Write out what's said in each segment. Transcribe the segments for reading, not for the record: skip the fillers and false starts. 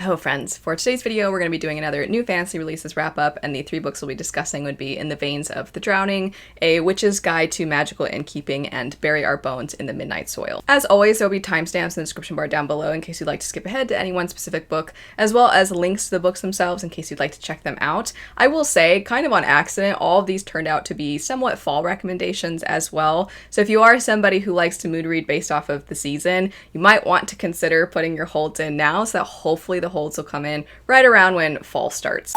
Hello friends, for today's video we're going to be doing another new fantasy releases wrap up, and the 3 books we'll be discussing would be in the veins of The Drowning, A Witch's Guide to Magical Innkeeping, and Bury Our Bones in the Midnight Soil. As always, there will be timestamps in the description bar down below in case you'd like to skip ahead to any one specific book, as well as links to the books themselves in case you'd like to check them out. I will say, kind of on accident, all of these turned out to be somewhat fall recommendations as well, so if you are somebody who likes to mood read based off of the season, you might want to consider putting your holds in now so that hopefully the holds will come in right around when fall starts.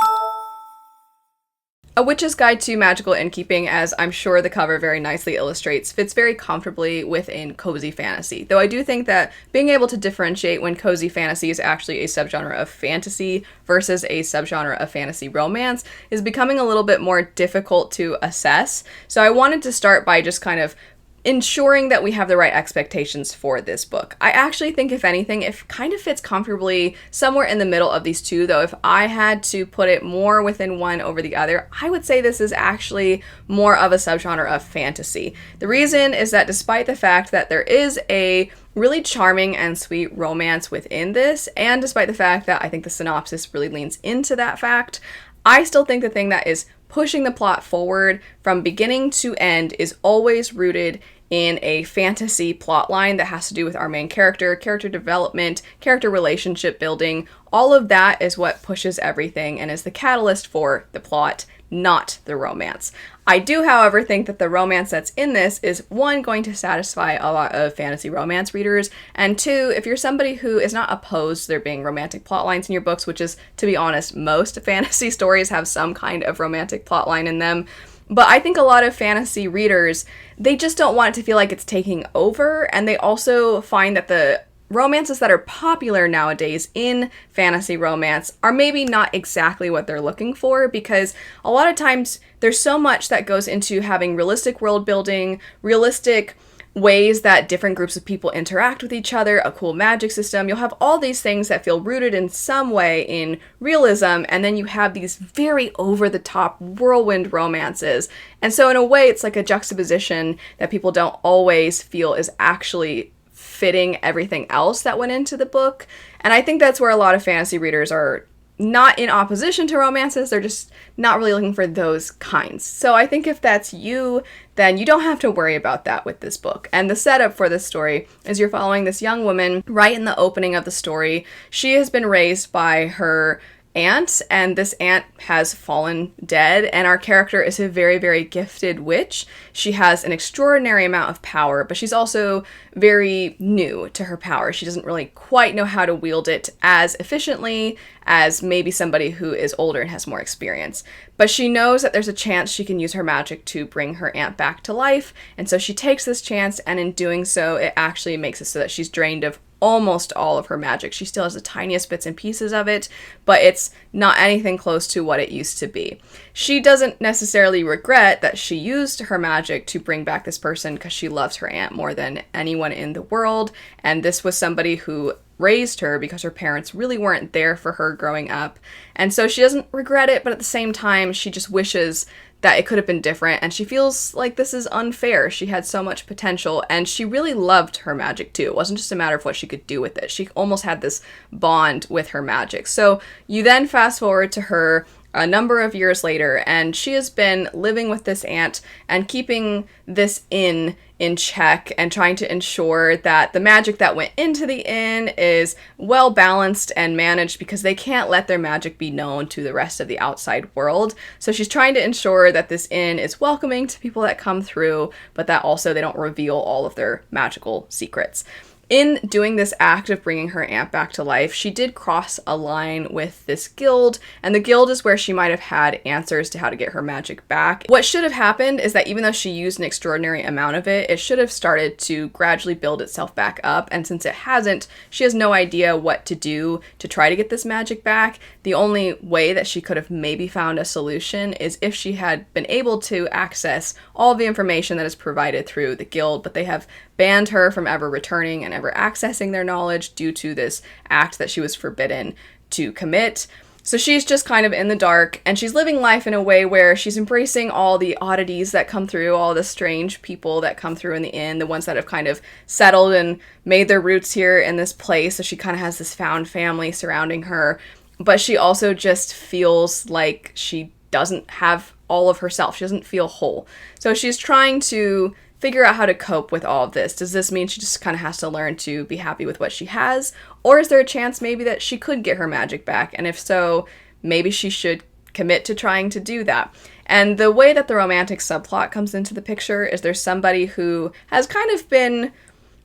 A Witch's Guide to Magical Innkeeping, as I'm sure the cover very nicely illustrates, fits very comfortably within cozy fantasy, though I do think that being able to differentiate when cozy fantasy is actually a subgenre of fantasy versus a subgenre of fantasy romance is becoming a little bit more difficult to assess. So I wanted to start by just kind of ensuring that we have the right expectations for this book. I actually think, if anything, it kind of fits comfortably somewhere in the middle of these two, though if I had to put it more within one over the other, I would say this is actually more of a subgenre of fantasy. The reason is that despite the fact that there is a really charming and sweet romance within this, and despite the fact that I think the synopsis really leans into that fact, I still think the thing that is pushing the plot forward from beginning to end is always rooted in a fantasy plotline that has to do with our main character, character development, character relationship building. All of that is what pushes everything and is the catalyst for the plot, not the romance. I do, however, think that the romance that's in this is, one, going to satisfy a lot of fantasy romance readers, and two, if you're somebody who is not opposed to there being romantic plotlines in your books, which is, to be honest, most fantasy stories have some kind of romantic plotline in them, but I think a lot of fantasy readers, they just don't want it to feel like it's taking over, and they also find that the romances that are popular nowadays in fantasy romance are maybe not exactly what they're looking for, because a lot of times there's so much that goes into having realistic world building, realistic ways that different groups of people interact with each other, a cool magic system. You'll have all these things that feel rooted in some way in realism, and then you have these very over-the-top whirlwind romances. And so in a way, it's like a juxtaposition that people don't always feel is actually fitting everything else that went into the book. And I think that's where a lot of fantasy readers are not in opposition to romances, they're just not really looking for those kinds. So I think if that's you, then you don't have to worry about that with this book. And the setup for this story is you're following this young woman right in the opening of the story. She has been raised by her aunt, and this aunt has fallen dead, and our character is a very, very gifted witch. She has an extraordinary amount of power, but she's also very new to her power. She doesn't really quite know how to wield it as efficiently as maybe somebody who is older and has more experience. But she knows that there's a chance she can use her magic to bring her aunt back to life, and so she takes this chance, and in doing so, it actually makes it so that she's drained of almost all of her magic. She still has the tiniest bits and pieces of it, but it's not anything close to what it used to be. She doesn't necessarily regret that she used her magic to bring back this person because she loves her aunt more than anyone in the world, and this was somebody who raised her because her parents really weren't there for her growing up. And so she doesn't regret it, but at the same time, she just wishes that it could have been different, and she feels like this is unfair. She had so much potential, and she really loved her magic too. It wasn't just a matter of what she could do with it. She almost had this bond with her magic. So you then fast forward to her a number of years later, and she has been living with this aunt and keeping this inn in check and trying to ensure that the magic that went into the inn is well balanced and managed, because they can't let their magic be known to the rest of the outside world. So she's trying to ensure that this inn is welcoming to people that come through, but that also they don't reveal all of their magical secrets. In doing this act of bringing her aunt back to life, she did cross a line with this guild, and the guild is where she might have had answers to how to get her magic back. What should have happened is that even though she used an extraordinary amount of it, it should have started to gradually build itself back up, and since it hasn't, she has no idea what to do to try to get this magic back. The only way that she could have maybe found a solution is if she had been able to access all the information that is provided through the guild, but they have banned her from ever returning and ever accessing their knowledge due to this act that she was forbidden to commit. So she's just kind of in the dark, and she's living life in a way where she's embracing all the oddities that come through, all the strange people that come through in the inn, the ones that have kind of settled and made their roots here in this place. So she kind of has this found family surrounding her, but she also just feels like she doesn't have all of herself. She doesn't feel whole. So she's trying to figure out how to cope with all of this. Does this mean she just kind of has to learn to be happy with what she has? Or is there a chance maybe that she could get her magic back? And if so, maybe she should commit to trying to do that. And the way that the romantic subplot comes into the picture is there's somebody who has kind of been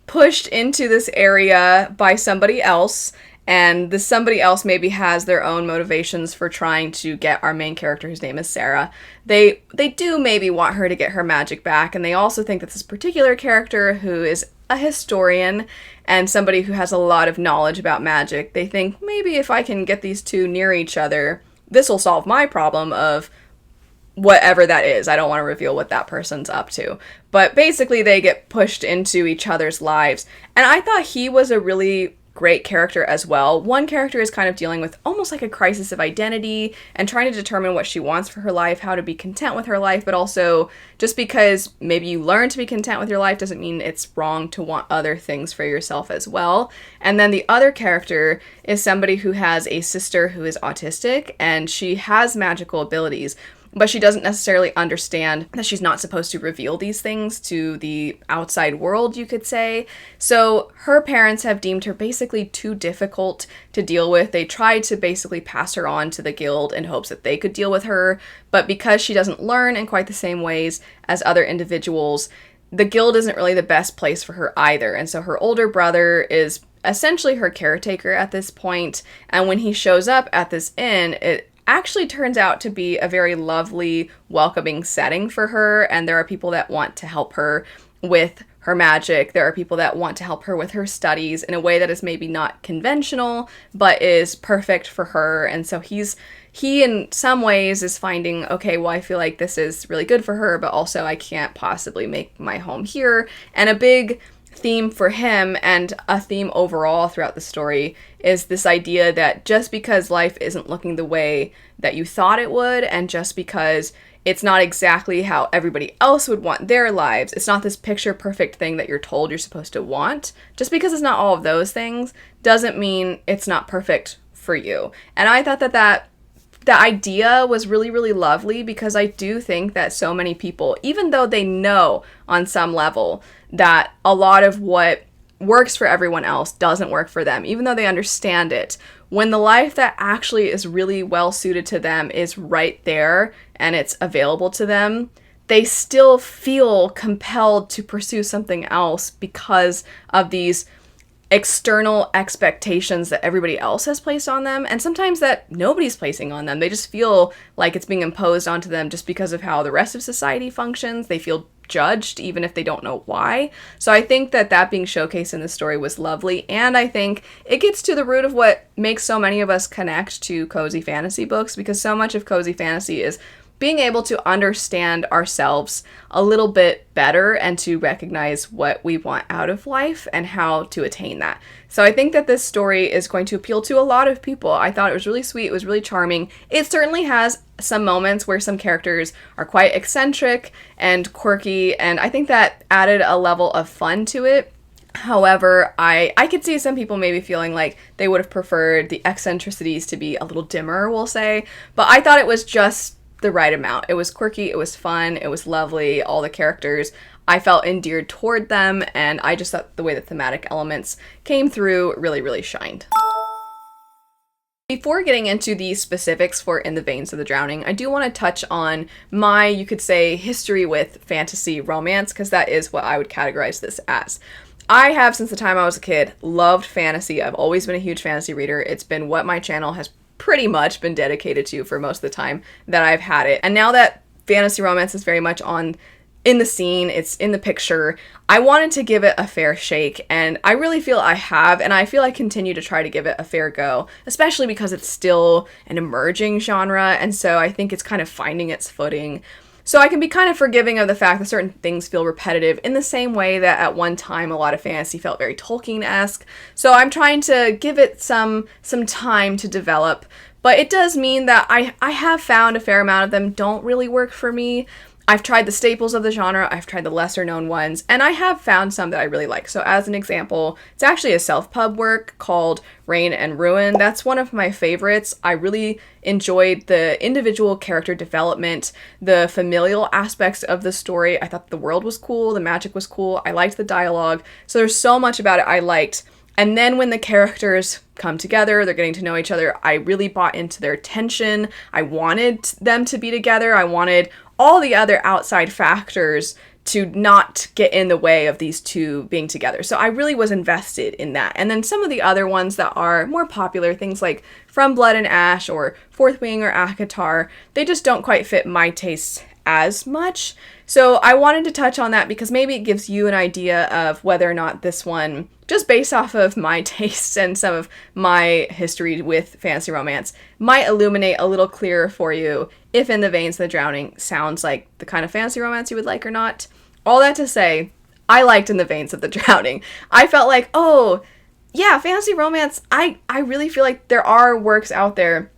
pushed into this area by somebody else, and this somebody else maybe has their own motivations for trying to get our main character, whose name is Sarah. They do maybe want her to get her magic back, and they also think that this particular character, who is a historian and somebody who has a lot of knowledge about magic, they think maybe if I can get these two near each other, this will solve my problem of whatever that is. I don't want to reveal what that person's up to. But basically they get pushed into each other's lives. And I thought he was a really great character as well. One character is kind of dealing with almost like a crisis of identity and trying to determine what she wants for her life, how to be content with her life, but also just because maybe you learn to be content with your life doesn't mean it's wrong to want other things for yourself as well. And then the other character is somebody who has a sister who is autistic, and she has magical abilities, but she doesn't necessarily understand that she's not supposed to reveal these things to the outside world, you could say. So her parents have deemed her basically too difficult to deal with. They tried to basically pass her on to the guild in hopes that they could deal with her, but because she doesn't learn in quite the same ways as other individuals, the guild isn't really the best place for her either. And so her older brother is essentially her caretaker at this point, and when he shows up at this inn, it actually turns out to be a very lovely, welcoming setting for her, and there are people that want to help her with her magic. There are people that want to help her with her studies in a way that is maybe not conventional, but is perfect for her. And so he in some ways is finding, okay, well, I feel like this is really good for her, but also I can't possibly make my home here. And a big theme for him, and a theme overall throughout the story, is this idea that just because life isn't looking the way that you thought it would, and just because it's not exactly how everybody else would want their lives, it's not this picture perfect thing that you're told you're supposed to want, just because it's not all of those things doesn't mean it's not perfect for you. And I thought that the idea was really, really lovely, because I do think that so many people, even though they know on some level that a lot of what works for everyone else doesn't work for them, even though they understand it, when the life that actually is really well suited to them is right there and it's available to them, they still feel compelled to pursue something else because of these external expectations that everybody else has placed on them, and sometimes that nobody's placing on them. They just feel like it's being imposed onto them just because of how the rest of society functions. They feel judged even if they don't know why. So I think that being showcased in the story was lovely, and I think it gets to the root of what makes so many of us connect to cozy fantasy books, because so much of cozy fantasy is being able to understand ourselves a little bit better and to recognize what we want out of life and how to attain that. So I think that this story is going to appeal to a lot of people. I thought it was really sweet. It was really charming. It certainly has some moments where some characters are quite eccentric and quirky, and I think that added a level of fun to it. However, I could see some people maybe feeling like they would have preferred the eccentricities to be a little dimmer, we'll say. But I thought it was just the right amount. It was quirky, it was fun, it was lovely. All the characters, I felt endeared toward them, and I just thought the way the thematic elements came through really, really shined. Before getting into the specifics for In the Veins of the Drowning, I do want to touch on my, you could say, history with fantasy romance, because that is what I would categorize this as. I have, since the time I was a kid, loved fantasy. I've always been a huge fantasy reader. It's been what my channel has pretty much been dedicated to for most of the time that I've had it. And now that fantasy romance is very much in the scene, it's in the picture, I wanted to give it a fair shake, and I really feel I have, and I feel I continue to try to give it a fair go, especially because it's still an emerging genre, and so I think it's kind of finding its footing. So I can be kind of forgiving of the fact that certain things feel repetitive in the same way that at one time a lot of fantasy felt very Tolkien-esque. So I'm trying to give it some time to develop. But it does mean that I have found a fair amount of them don't really work for me. I've tried the staples of the genre, I've tried the lesser known ones, and I have found some that I really like. So as an example, it's actually a self-pub work called Reign and Ruin. That's one of my favorites. I really enjoyed the individual character development, the familial aspects of the story. I thought the world was cool, the magic was cool, I liked the dialogue. So there's so much about it I liked. And then when the characters come together, they're getting to know each other, I really bought into their tension. I wanted them to be together. I wanted all the other outside factors to not get in the way of these two being together. So I really was invested in that. And then some of the other ones that are more popular, things like From Blood and Ash or Fourth Wing or Akatar, they just don't quite fit my tastes as much. So I wanted to touch on that because maybe it gives you an idea of whether or not this one, just based off of my tastes and some of my history with fantasy romance, might illuminate a little clearer for you if In the Veins of the Drowning sounds like the kind of fantasy romance you would like or not. All that to say, I liked In the Veins of the Drowning. I felt like, oh, yeah, fantasy romance, I really feel like there are works out there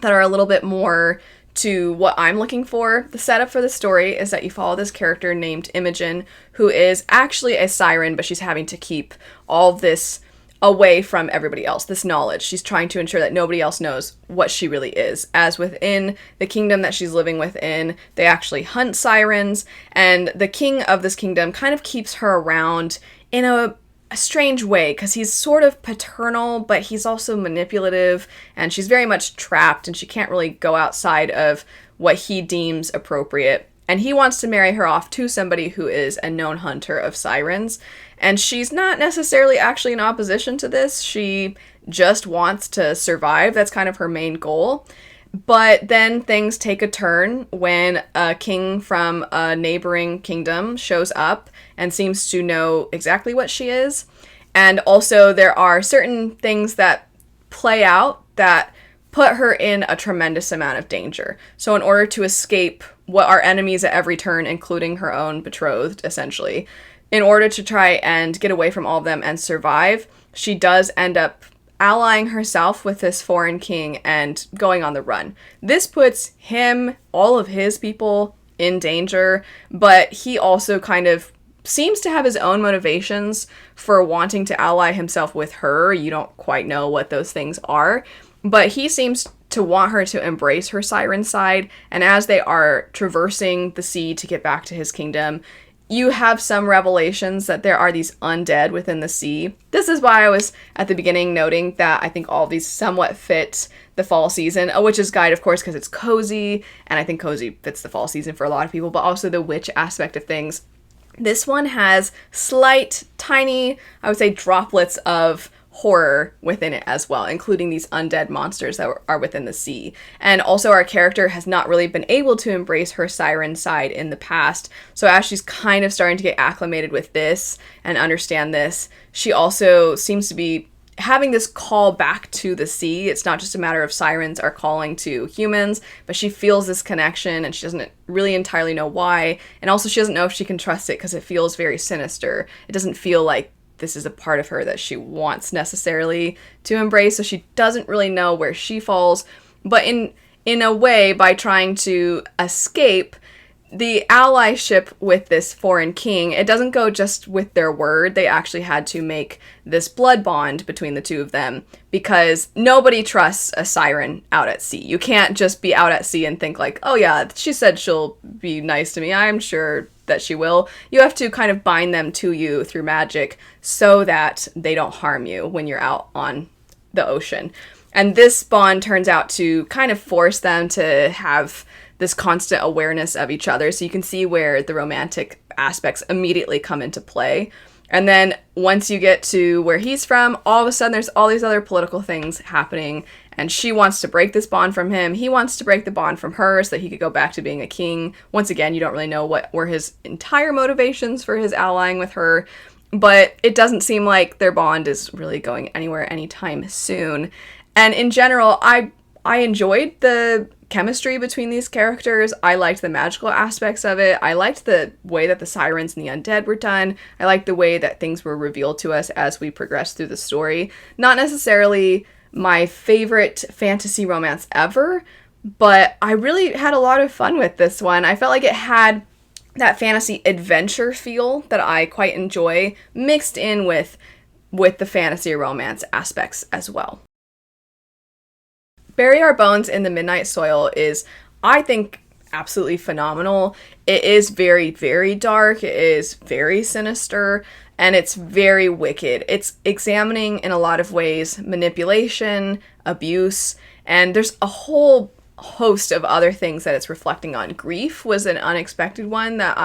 that are a little bit more to what I'm looking for. The setup for the story is that you follow this character named Imogen, who is actually a siren, but she's having to keep all of this away from everybody else, this knowledge. She's trying to ensure that nobody else knows what she really is. As within the kingdom that she's living within, they actually hunt sirens, and the king of this kingdom kind of keeps her around in a strange way, because he's sort of paternal, but he's also manipulative, and she's very much trapped, and she can't really go outside of what he deems appropriate. And he wants to marry her off to somebody who is a known hunter of sirens, and she's not necessarily actually in opposition to this. She just wants to survive. That's kind of her main goal. But then things take a turn when a king from a neighboring kingdom shows up and seems to know exactly what she is. And also there are certain things that play out that put her in a tremendous amount of danger. So in order to escape what are enemies at every turn, including her own betrothed, essentially, in order to try and get away from all of them and survive, she does end up allying herself with this foreign king and going on the run. This puts him, all of his people, in danger, but he also kind of seems to have his own motivations for wanting to ally himself with her. You don't quite know what those things are, but he seems to want her to embrace her siren side, and as they are traversing the sea to get back to his kingdom, you have some revelations that there are these undead within the sea. This is why I was at the beginning noting that I think all of these somewhat fit the fall season. A witch's guide, of course, because it's cozy, and I think cozy fits the fall season for a lot of people, but also the witch aspect of things. This one has slight, tiny, I would say, droplets of horror within it as well, including these undead monsters that are within the sea. And also our character has not really been able to embrace her siren side in the past, so as she's kind of starting to get acclimated with this and understand this, she also seems to be having this call back to the sea. It's not just a matter of sirens are calling to humans, but she feels this connection and she doesn't really entirely know why, and also she doesn't know if she can trust it because it feels very sinister. It doesn't feel like this is a part of her that she wants necessarily to embrace, so she doesn't really know where she falls. But in a way, by trying to escape the allyship with this foreign king, it doesn't go just with their word. They actually had to make this blood bond between the two of them, because nobody trusts a siren out at sea. You can't just be out at sea and think like, oh yeah, she said she'll be nice to me, I'm sure that she will. You have to kind of bind them to you through magic so that they don't harm you when you're out on the ocean. And this bond turns out to kind of force them to have this constant awareness of each other. So you can see where the romantic aspects immediately come into play. And then once you get to where he's from, all of a sudden there's all these other political things happening, and she wants to break this bond from him. He wants to break the bond from her so that he could go back to being a king. Once again, you don't really know what were his entire motivations for his allying with her, but it doesn't seem like their bond is really going anywhere anytime soon. And in general, I enjoyed the chemistry between these characters. I liked the magical aspects of it. I liked the way that the sirens and the undead were done. I liked the way that things were revealed to us as we progressed through the story. Not necessarily my favorite fantasy romance ever, but I really had a lot of fun with this one. I felt like it had that fantasy adventure feel that I quite enjoy, mixed in with the fantasy romance aspects as well. Bury Our Bones in the Midnight Soil is, I think, absolutely phenomenal. It is very, very dark. It is very sinister, and it's very wicked. It's examining, in a lot of ways, manipulation, abuse, and there's a whole host of other things that it's reflecting on. Grief was an unexpected one that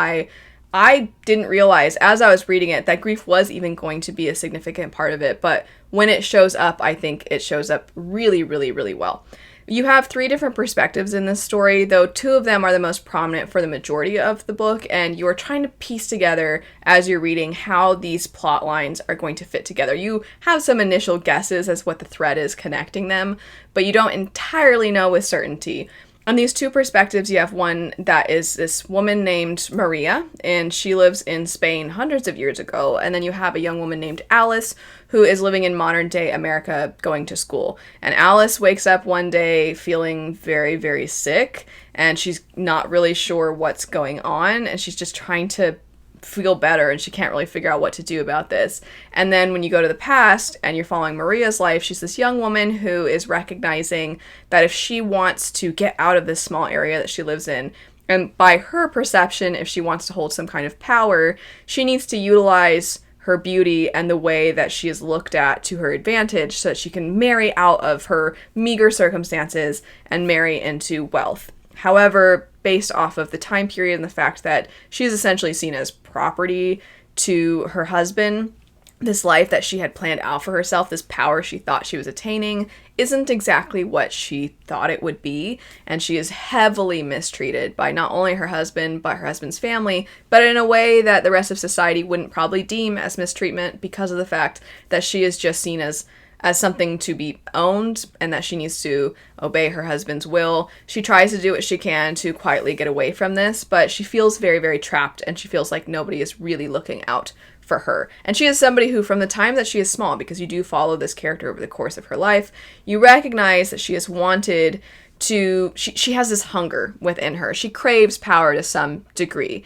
I didn't realize as I was reading it that grief was even going to be a significant part of it, but when it shows up, I think it shows up really, really, really well. You have 3 different perspectives in this story, though 2 of them are the most prominent for the majority of the book, and you are trying to piece together as you're reading how these plot lines are going to fit together. You have some initial guesses as what the thread is connecting them, but you don't entirely know with certainty. On these 2 perspectives, you have one that is this woman named Maria, and she lives in Spain hundreds of years ago. And then you have a young woman named Alice, who is living in modern-day America going to school. And Alice wakes up one day feeling very, very sick, and she's not really sure what's going on, and she's just trying to feel better, and she can't really figure out what to do about this. And then when you go to the past and you're following Maria's life, she's this young woman who is recognizing that if she wants to get out of this small area that she lives in, and by her perception, if she wants to hold some kind of power, she needs to utilize her beauty and the way that she is looked at to her advantage so that she can marry out of her meager circumstances and marry into wealth. However, based off of the time period and the fact that she's essentially seen as property to her husband, this life that she had planned out for herself, this power she thought she was attaining, isn't exactly what she thought it would be, and she is heavily mistreated by not only her husband, but her husband's family, but in a way that the rest of society wouldn't probably deem as mistreatment because of the fact that she is just seen as something to be owned and that she needs to obey her husband's will. She tries to do what she can to quietly get away from this, but she feels very, very trapped, and she feels like nobody is really looking out for her. And she is somebody who, from the time that she is small, because you do follow this character over the course of her life, you recognize that she has wanted to, she has this hunger within her. She craves power to some degree.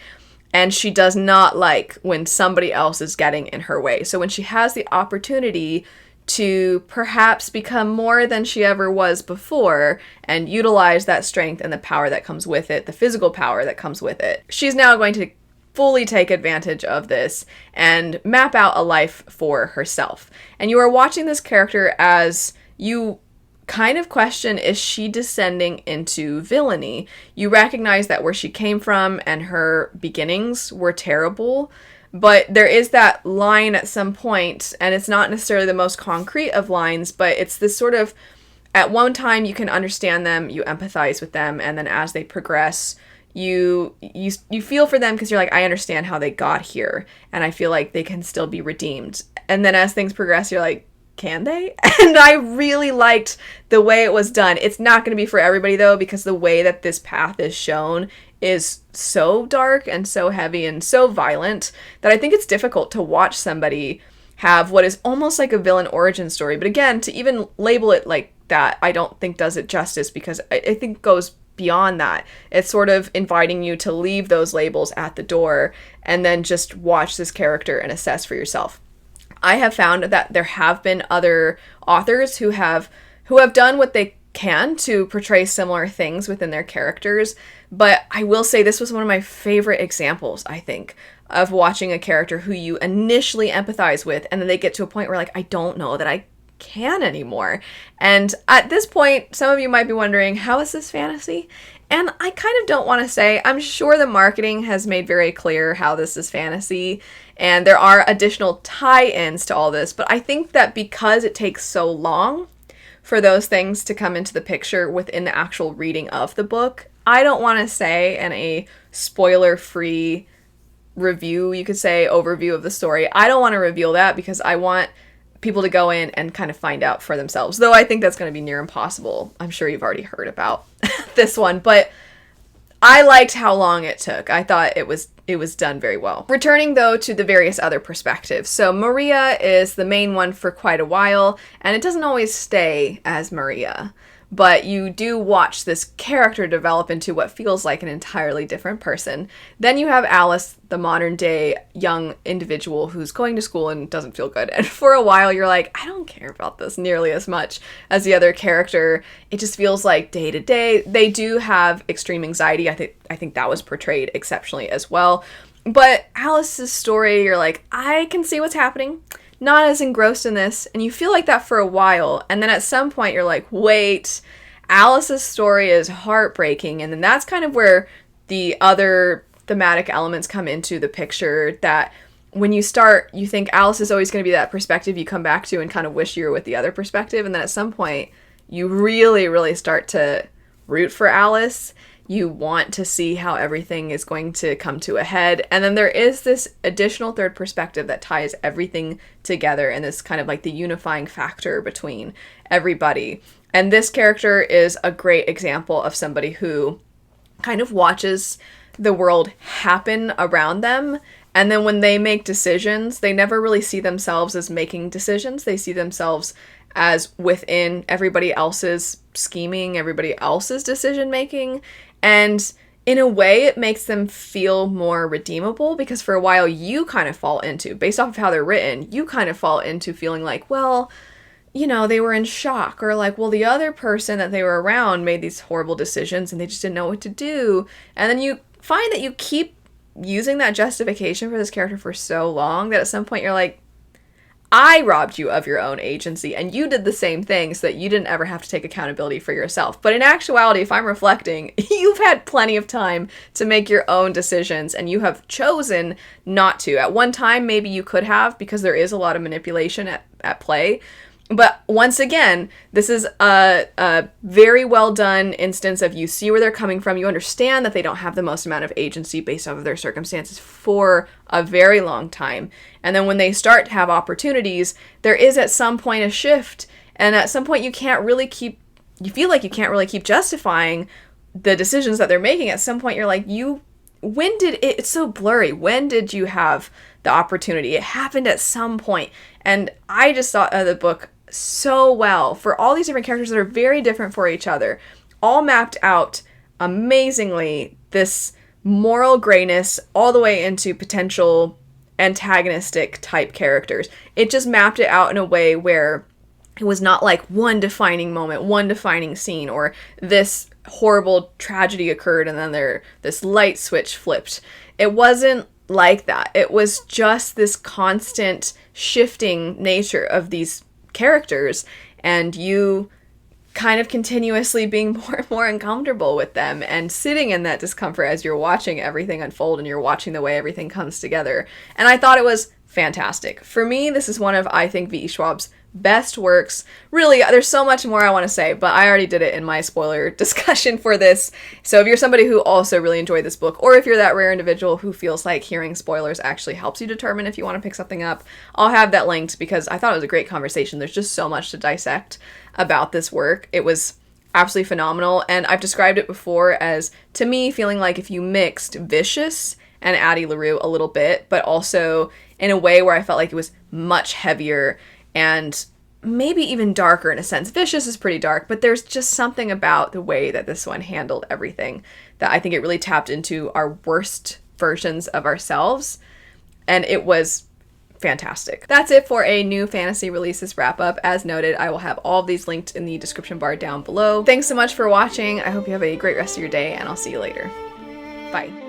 And she does not like when somebody else is getting in her way. So when she has the opportunity to perhaps become more than she ever was before and utilize that strength and the power that comes with it, the physical power that comes with it, she's now going to fully take advantage of this and map out a life for herself. And you are watching this character as you kind of question, is she descending into villainy? You recognize that where she came from and her beginnings were terrible, but there is that line at some point, and it's not necessarily the most concrete of lines, but it's this sort of, at one time you can understand them, you empathize with them, and then as they progress, you feel for them because you're like, I understand how they got here, and I feel like they can still be redeemed. And then as things progress, you're like, can they? And I really liked the way it was done. It's not going to be for everybody, though, because the way that this path is shown is so dark and so heavy and so violent that I think it's difficult to watch somebody have what is almost like a villain origin story. But again, to even label it like that, I don't think does it justice, because I think it goes beyond that. It's sort of inviting you to leave those labels at the door and then just watch this character and assess for yourself. I have found that there have been other authors who have done what they can to portray similar things within their characters, but I will say this was one of my favorite examples, I think, of watching a character who you initially empathize with, and then they get to a point where, like, I don't know that I can anymore. And at this point, some of you might be wondering, how is this fantasy? And I kind of don't want to say. I'm sure the marketing has made very clear how this is fantasy, and there are additional tie-ins to all this, but I think that because it takes so long for those things to come into the picture within the actual reading of the book, I don't want to say in a spoiler-free review, you could say, overview of the story, I don't want to reveal that because I want people to go in and kind of find out for themselves. Though I think that's going to be near impossible. I'm sure you've already heard about with this one, but I liked how long it took. I thought it was done very well. Returning though to the various other perspectives. So Maria is the main one for quite a while, and it doesn't always stay as Maria. But you do watch this character develop into what feels like an entirely different person. Then you have Alice, the modern day young individual who's going to school and doesn't feel good. And for a while you're like, I don't care about this nearly as much as the other character. It just feels like day to day. They do have extreme anxiety. I think that was portrayed exceptionally as well. But Alice's story, you're like, I can see what's happening. Not as engrossed in this, and you feel like that for a while, and then at some point you're like, wait, Alice's story is heartbreaking, and then that's kind of where the other thematic elements come into the picture, that when you start, you think Alice is always going to be that perspective you come back to and kind of wish you were with the other perspective, and then at some point you really, really start to root for Alice. You want to see how everything is going to come to a head. And then there is this additional third perspective that ties everything together and is kind of like the unifying factor between everybody. And this character is a great example of somebody who kind of watches the world happen around them. And then when they make decisions, they never really see themselves as making decisions. They see themselves as within everybody else's scheming, everybody else's decision making. And in a way, it makes them feel more redeemable, because for a while you kind of fall into, based off of how they're written, you kind of fall into feeling like, well, you know, they were in shock, or like, well, the other person that they were around made these horrible decisions and they just didn't know what to do. And then you find that you keep using that justification for this character for so long that at some point you're like, I robbed you of your own agency, and you did the same thing so that you didn't ever have to take accountability for yourself. But in actuality, if I'm reflecting, you've had plenty of time to make your own decisions, and you have chosen not to. At one time, maybe you could have, because there is a lot of manipulation at play. But once again, this is a very well done instance of, you see where they're coming from. You understand that they don't have the most amount of agency based off of their circumstances for a very long time. And then when they start to have opportunities, there is at some point a shift. And at some point you feel like you can't really keep justifying the decisions that they're making. At some point you're like, it's so blurry. When did you have the opportunity? It happened at some point. And I just thought of the book so well for all these different characters that are very different for each other, all mapped out amazingly, this moral grayness all the way into potential antagonistic type characters. It just mapped it out in a way where it was not like one defining moment, one defining scene, or this horrible tragedy occurred and then this light switch flipped. It wasn't like that. It was just this constant shifting nature of these characters, and you kind of continuously being more and more uncomfortable with them and sitting in that discomfort as you're watching everything unfold and you're watching the way everything comes together. And I thought it was fantastic. For me, this is one of, I think, V.E. Schwab's best works. Really, there's so much more I want to say, but I already did it in my spoiler discussion for this. So if you're somebody who also really enjoyed this book, or if you're that rare individual who feels like hearing spoilers actually helps you determine if you want to pick something up, I'll have that linked, because I thought it was a great conversation. There's just so much to dissect about this work. It was absolutely phenomenal, and I've described it before as, to me, feeling like if you mixed Vicious and Addie LaRue a little bit, but also in a way where I felt like it was much heavier and maybe even darker in a sense. Vicious is pretty dark, but there's just something about the way that this one handled everything that I think it really tapped into our worst versions of ourselves, and it was fantastic. That's it for a new fantasy releases wrap up. As noted, I will have all of these linked in the description bar down below. Thanks so much for watching. I hope you have a great rest of your day, and I'll see you later. Bye.